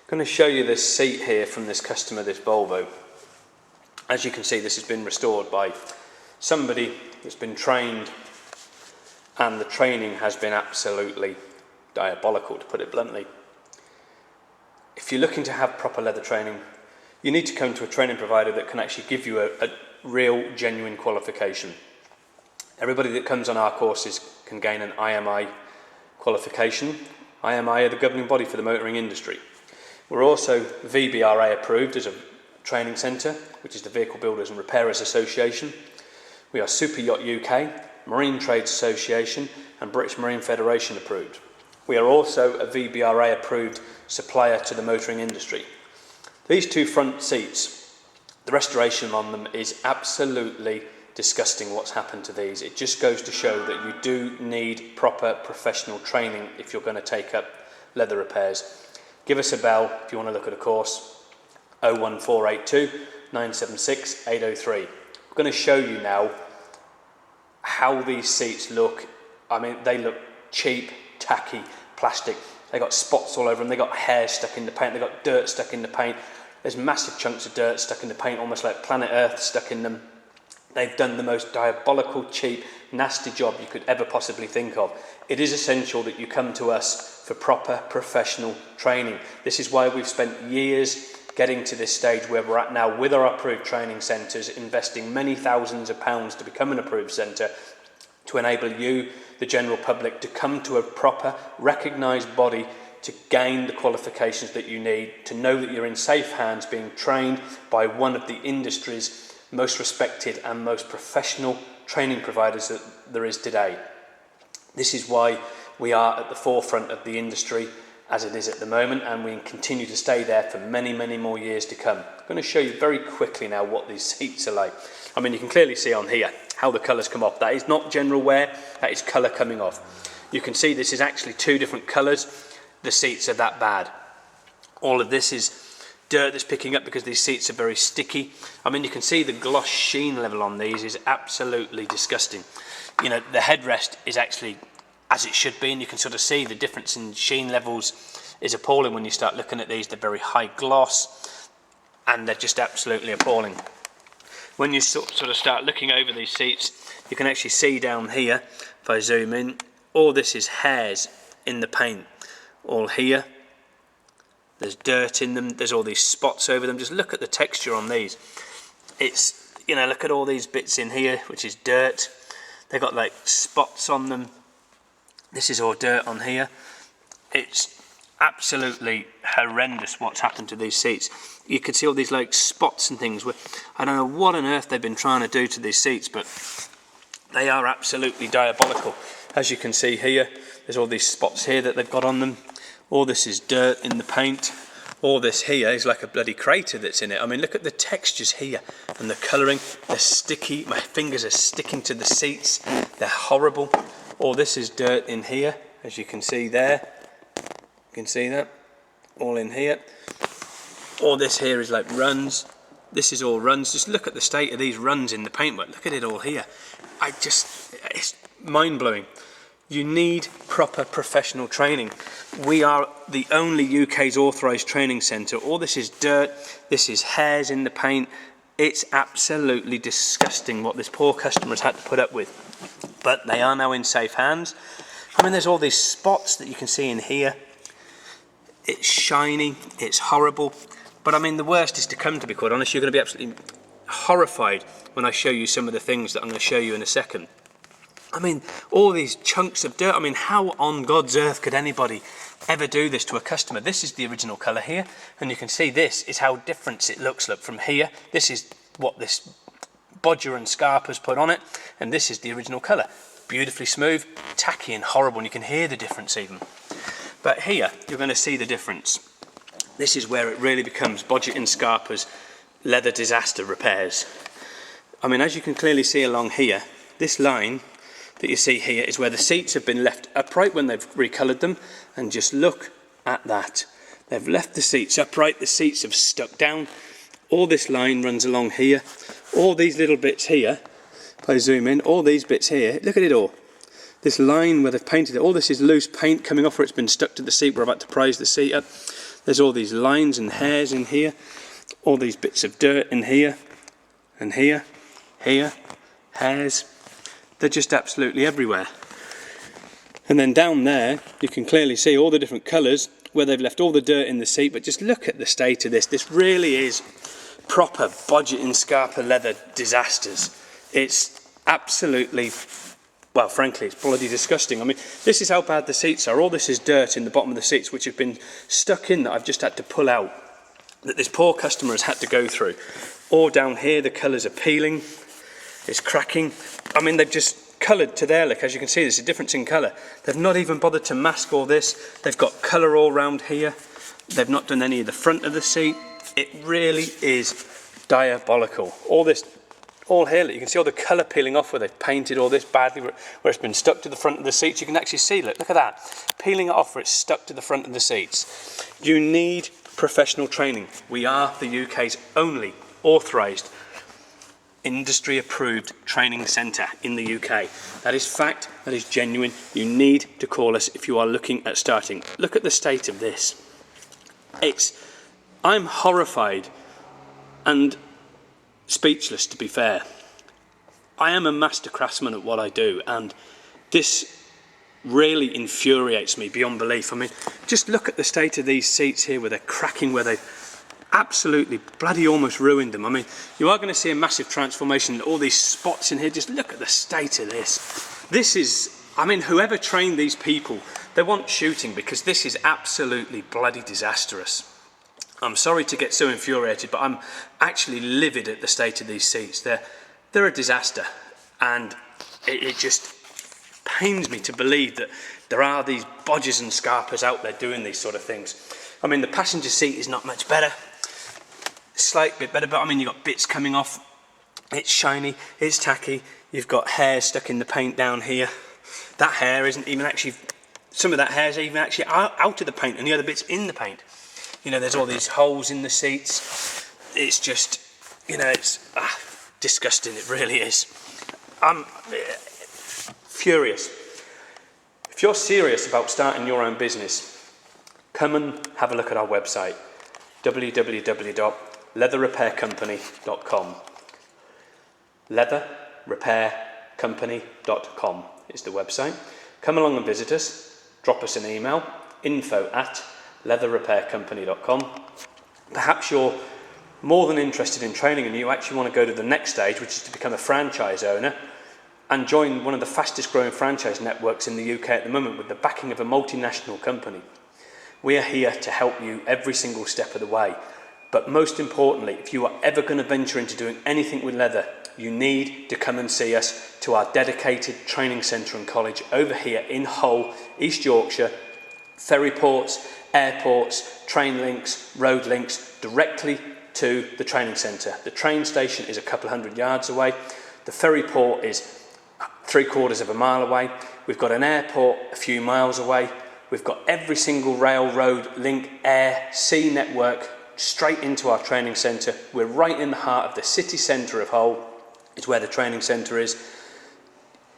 I'm going to show you this seat here from this customer, this Volvo. As you can see, this has been restored by somebody that's been trained, and the training has been absolutely diabolical, to put it bluntly. If you're looking to have proper leather training, you need to come to a training provider that can actually give you a real, genuine qualification. Everybody that comes on our courses can gain an IMI qualification. IMI are the governing body for the motoring industry. We're also VBRA approved as a training centre, which is the Vehicle Builders and Repairers Association. We are Super Yacht UK, Marine Trades Association and British Marine Federation approved. We are also a VBRA approved supplier to the motoring industry. These two front seats, the restoration on them is absolutely disgusting what's happened to these. It just goes to show that you do need proper professional training if you're going to take up leather repairs. Give us a bell if you want to look at a course, 01482 976 803. I'm going to show you now how these seats look. I mean, they look cheap, tacky, plastic. They got spots all over them, they got hair stuck in the paint, they got dirt stuck in the paint. There's massive chunks of dirt stuck in the paint, almost like planet Earth stuck in them. They've done the most diabolical, cheap, nasty job you could ever possibly think of. It is essential that you come to us for proper professional training. This is why we've spent years getting to this stage where we're at now with our approved training centres, investing many thousands of pounds to become an approved centre, to enable you, the general public, to come to a proper, recognised body to gain the qualifications that you need, to know that you're in safe hands being trained by one of the industry's most respected and most professional training providers that there is today. This is why we are at the forefront of the industry as it is at the moment, and we continue to stay there for many, many more years to come. I'm going to show you very quickly now what these seats are like. I mean, you can clearly see on here how the colours come off. That is not general wear, that is colour coming off. You can see this is actually two different colours. The seats are that bad. All of this is dirt that's picking up because these seats are very sticky. I mean, you can see the gloss sheen level on these is absolutely disgusting. You know, the headrest is actually as it should be, and you can sort of see the difference in sheen levels is appalling when you start looking at these. They're very high gloss and they're just absolutely appalling. When you sort of start looking over these seats, you can actually see down here, if I zoom in, all this is hairs in the paint. All here, there's dirt in them, there's all these spots over them. Just look at the texture on these. It's, you know, look at all these bits in here, which is dirt. They've got like spots on them. This is all dirt on here. It's absolutely horrendous what's happened to these seats. You can see all these like spots and things. Where I don't know what on earth they've been trying to do to these seats, but they are absolutely diabolical. As you can see here, there's all these spots here that they've got on them. All this is dirt in the paint. All this here is like a bloody crater that's in it. I mean, look at the textures here and the colouring. They're sticky. My fingers are sticking to the seats. They're horrible. All this is dirt in here, as you can see there. You can see that. All in here. All this here is like runs. This is all runs. Just look at the state of these runs in the paintwork. Look at it all here. It's mind-blowing. You need proper professional training. We are the only UK's authorised training centre. All this is dirt, this is hairs in the paint. It's absolutely disgusting what this poor customer has had to put up with. But they are now in safe hands. I mean, there's all these spots that you can see in here. It's shiny, it's horrible. But I mean, the worst is to come, to be quite honest. You're going to be absolutely horrified when I show you some of the things that I'm going to show you in a second. I mean, all these chunks of dirt. I mean, how on God's earth could anybody ever do this to a customer? This is the original colour here, and you can see this is how different it looks. Look, from here, this is what this bodger and scarpa's put on it, and this is the original colour. Beautifully smooth, tacky and horrible, and you can hear the difference even. But here, you're going to see the difference. This is where it really becomes bodger and scarpa's leather disaster repairs. I mean, as you can clearly see along here, this line that you see here is where the seats have been left upright when they've recoloured them, and just look at that. They've left the seats upright, the seats have stuck down. All this line runs along here. All these little bits here, if I zoom in, all these bits here, look at it all. This line where they've painted it, all this is loose paint coming off where it's been stuck to the seat. We're about to prise the seat up. There's all these lines and hairs in here, all these bits of dirt in here, and here, hairs. They're just absolutely everywhere. And then down there, you can clearly see all the different colours where they've left all the dirt in the seat, but just look at the state of this. This really is proper budgeting Scarpa leather disasters. It's absolutely, well, frankly, it's bloody disgusting. I mean, this is how bad the seats are. All this is dirt in the bottom of the seats, which have been stuck in that I've just had to pull out, that this poor customer has had to go through. Or down here, the colours are peeling, it's cracking. I mean, they've just coloured to their look. As you can see, there's a difference in colour. They've not even bothered to mask all this. They've got colour all round here. They've not done any of the front of the seat. It really is diabolical. All this, all here, you can see all the colour peeling off where they've painted all this badly, where it's been stuck to the front of the seats. You can actually see, look at that, peeling it off where it's stuck to the front of the seats. You need professional training. We are the UK's only authorised, industry-approved training centre in the UK. That is fact, that is genuine. You need to call us if you are looking at starting. Look at the state of this. I'm horrified and speechless, to be fair. I am a master craftsman at what I do, and this really infuriates me beyond belief. I mean, just look at the state of these seats here, where they're cracking, where they've absolutely bloody almost ruined them. I mean, you are going to see a massive transformation. All these spots in here, just look at the state of this. This is, I mean, whoever trained these people, they want shooting, because this is absolutely bloody disastrous. I'm sorry to get so infuriated, but I'm actually livid at the state of these seats. They're a disaster, and it just pains me to believe that there are these bodgers and scarpers out there doing these sort of things. I mean, the passenger seat is not much better, slight bit better, but I mean, you've got bits coming off. It's shiny, it's tacky. You've got hair stuck in the paint down here. That hair isn't even actually, some of that hair is even actually out of the paint, and the other bit's in the paint. You know, there's all these holes in the seats. It's just, you know, it's disgusting, it really is. I'm furious. If you're serious about starting your own business, come and have a look at our website, www.leatherrepaircompany.com. Leatherrepaircompany.com is the website. Come along and visit us. Drop us an email, info@leatherrepaircompany.com. Perhaps you're more than interested in training and you actually want to go to the next stage, which is to become a franchise owner and join one of the fastest growing franchise networks in the UK at the moment with the backing of a multinational company. We are here to help you every single step of the way. But most importantly, if you are ever going to venture into doing anything with leather, you need to come and see us to our dedicated training centre and college over here in Hull, East Yorkshire. Ferry ports, airports, train links, road links, directly to the training centre. The train station is a couple of 100 yards away. The ferry port is 3/4 of a mile away. We've got an airport a few miles away. We've got every single railroad, link, air, sea network straight into our training centre. We're right in the heart of the city centre of Hull. It's where the training centre is.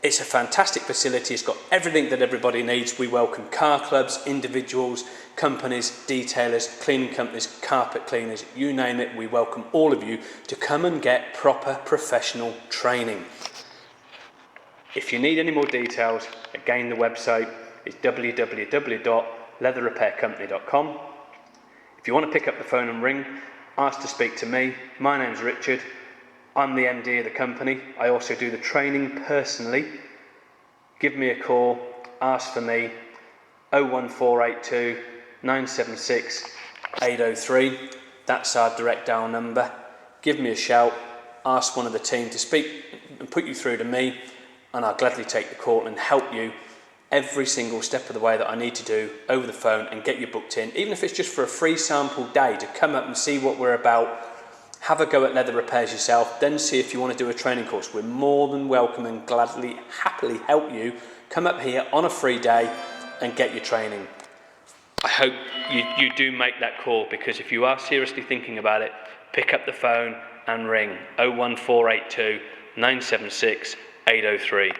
It's a fantastic facility. It's got everything that everybody needs. We welcome car clubs, individuals, companies, detailers, cleaning companies, carpet cleaners, you name it. We welcome all of you to come and get proper professional training. If you need any more details, again, the website is www.leatherrepaircompany.com. If you want to pick up the phone and ring, ask to speak to me. My name's Richard. I'm the MD of the company. I also do the training personally. Give me a call, ask for me, 01482 976 803. That's our direct dial number. Give me a shout, ask one of the team to speak and put you through to me, and I'll gladly take the call and help you every single step of the way that I need to do over the phone and get you booked in, even if it's just for a free sample day to come up and see what we're about. Have a go at leather repairs yourself, then see if you want to do a training course. We're more than welcome and gladly, happily help you come up here on a free day and get your training. I hope you do make that call, because if you are seriously thinking about it, pick up the phone and ring 01482 976 803.